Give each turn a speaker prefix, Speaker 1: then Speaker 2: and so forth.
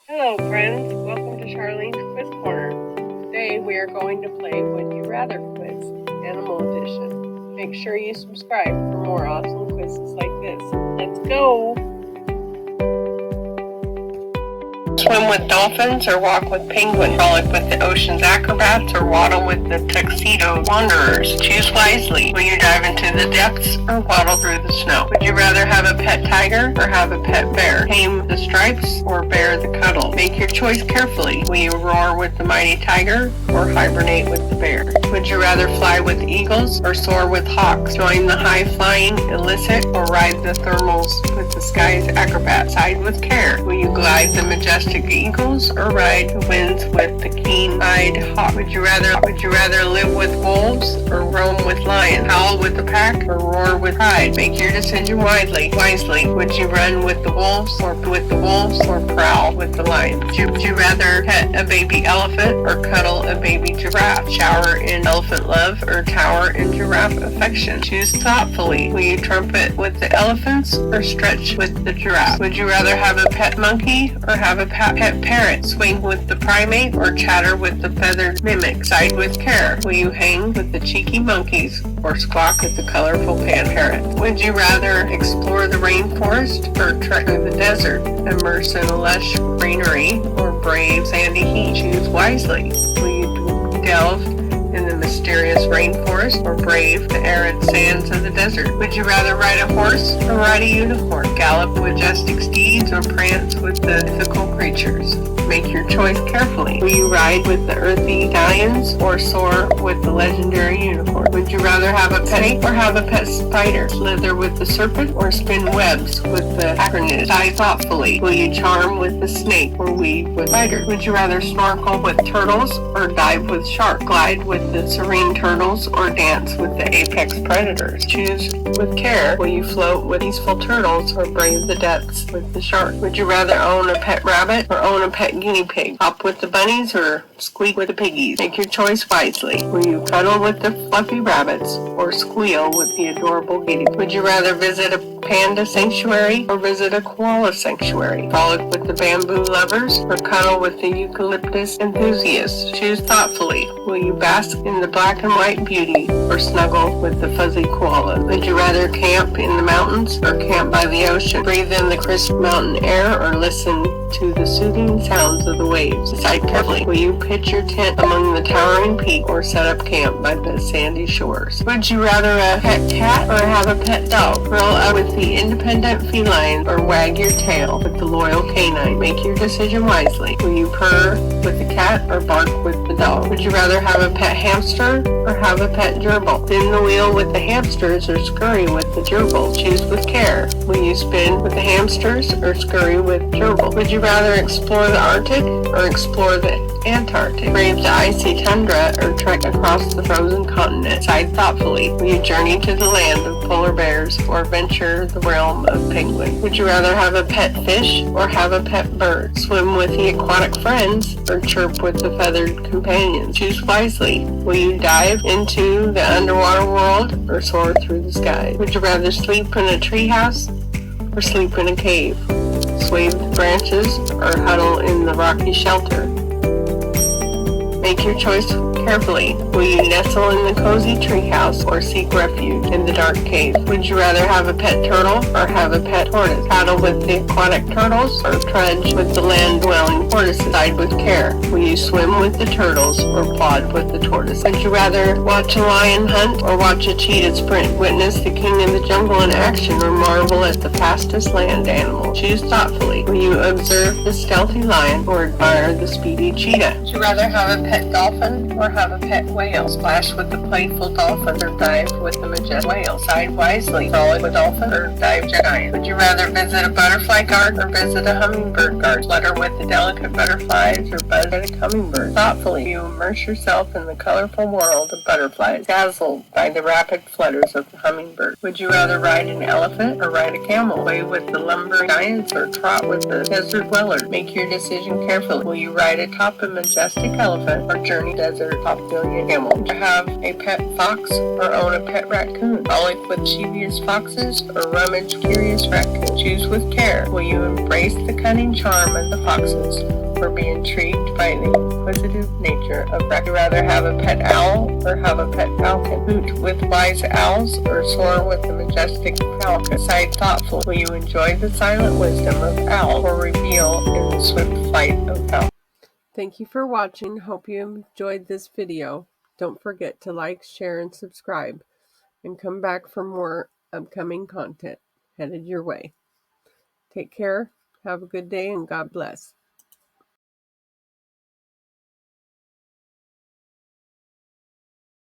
Speaker 1: Hello friends, welcome to Charlene's Quiz Corner. Today we are going to play Would You Rather Quiz, Animal Edition. Make sure you subscribe for more awesome quizzes like this. Let's go! Swim with dolphins or walk with penguins. Frolic with the ocean's acrobats or waddle with the tuxedo wanderers. Choose wisely. Will you dive into the depths or waddle through the snow? Would you rather have a pet tiger or have a pet bear? Tame the stripes or bear the cuddle? Make your choice carefully. Will you roar with the mighty tiger or hibernate with the bear? Would you rather fly with eagles or soar with hawks? Join the high-flying illicit or ride the thermals with the sky's acrobats? Side with care. Will you glide the majestic eagles or ride the winds with the keen-eyed hawk? Would you rather live with wolves or roam with lions? Howl with the pack or roar with pride? Make your decision wisely. Would you run with the wolves or prowl with the lions? Would you rather pet a baby elephant or cuddle a baby giraffe? Shower in elephant love or tower in giraffe affection? Choose thoughtfully. Will you trumpet with the elephants or stretch with the giraffe? Would you rather have a pet monkey or have a pet parrot? Swing with the primate or chatter with the feathered mimic? Side with care. Will you hang with the cheeky monkeys or squawk with the colorful parrot? Would you rather explore the rainforest or trek through the desert? Immerse in a lush greenery or brave sandy heat? Choose wisely. Will you delve in the mysterious rainforest or brave the arid sands of the desert? Would you rather ride a horse or ride a unicorn? Gallop with majestic steeds or prance with the mythical creatures? Make your choice carefully. Will you ride with the earthy stallions or soar with the legendary unicorn? Would you rather have a pet snake or have a pet spider? Slither with the serpent or spin webs with the acronid? Decide thoughtfully. Will you charm with the snake or weave with spider? Would you rather snorkel with turtles or dive with sharks? Glide with the serene turtles or dance with the apex predators? Choose with care. Will you float with peaceful turtles or brave the depths with the shark? Would you rather own a pet rabbit or own a pet guinea pig? Hop with the bunnies or squeak with the piggies? Make your choice wisely. Will you cuddle with the fluffy rabbits or squeal with the adorable guinea pig? Would you rather visit a panda sanctuary or visit a koala sanctuary? Frolic with the bamboo lovers or cuddle with the eucalyptus enthusiasts? Choose thoughtfully. Will you bask in the black and white beauty or snuggle with the fuzzy koala? Would you rather camp in the mountains or camp by the ocean? Breathe in the crisp mountain air or listen to the soothing sounds of the waves? Decide carefully. Will you pitch your tent among the towering peaks or set up camp by the sandy shores? Would you rather a pet cat or have a pet dog? Curl up with the independent feline or wag your tail with the loyal canine? Make your decision wisely. Will you purr with the cat or bark with the dog? Would you rather have a pet hamster or have a pet gerbil? Spin the wheel with the hamsters or scurry with the gerbils? Choose with care. Will you spin with the hamsters or scurry with gerbils? Would you rather explore the Arctic or explore the Antarctic? Brave the icy tundra or trek across the frozen continent? Decide thoughtfully. Will you journey to the land of polar bears or venture the realm of penguins? Would you rather have a pet fish or have a pet bird? Swim with the aquatic friends or chirp with the feathered companions? Choose wisely. Will you dive into the underwater world or soar through the sky? Would you rather sleep in a treehouse or sleep in a cave? Sway with branches or huddle in the rocky shelter? Make your choice carefully. Will you nestle in the cozy treehouse or seek refuge in the dark cave? Would you rather have a pet turtle or have a pet tortoise? Paddle with the aquatic turtles or trudge with the land-dwelling tortoises? Decide with care. Will you swim with the turtles or plod with the tortoise? Would you rather watch a lion hunt or watch a cheetah sprint? Witness the king of the jungle in action or marvel at the fastest land animal? Choose thoughtfully. Will you observe the stealthy lion or admire the speedy cheetah? Would you rather have a pet dolphin or have a pet whale? Splash with the playful dolphin or dive with the majestic whale? Decide wisely. Frolic with dolphin or dive giant? Would you rather visit a butterfly garden or visit a hummingbird garden? Flutter with the delicate butterflies or buzz at a hummingbird? Thoughtfully, you immerse yourself in the colorful world of butterflies, dazzled by the rapid flutters of the hummingbird. Would you rather ride an elephant or ride a camel? Play with the lumbering giants or trot with the desert dweller? Make your decision carefully. Will you ride atop a majestic elephant or journey desert top billion camel? Would you have a pet fox or own a pet raccoon? Frolic with mischievous foxes or rummage curious raccoons? Choose with care. Will you embrace the cunning charm of the foxes or be intrigued by the inquisitive nature of raccoons? Would you rather have a pet owl or have a pet falcon? Hoot with wise owls or soar with the majestic falcon? Decide thoughtfully. Will you enjoy the silent wisdom of owl or reveal in the swift flight of falcon? Thank you for watching. Hope you enjoyed this video. Don't forget to like, share, and subscribe. And come back for more upcoming content headed your way. Take care. Have a good day and God bless.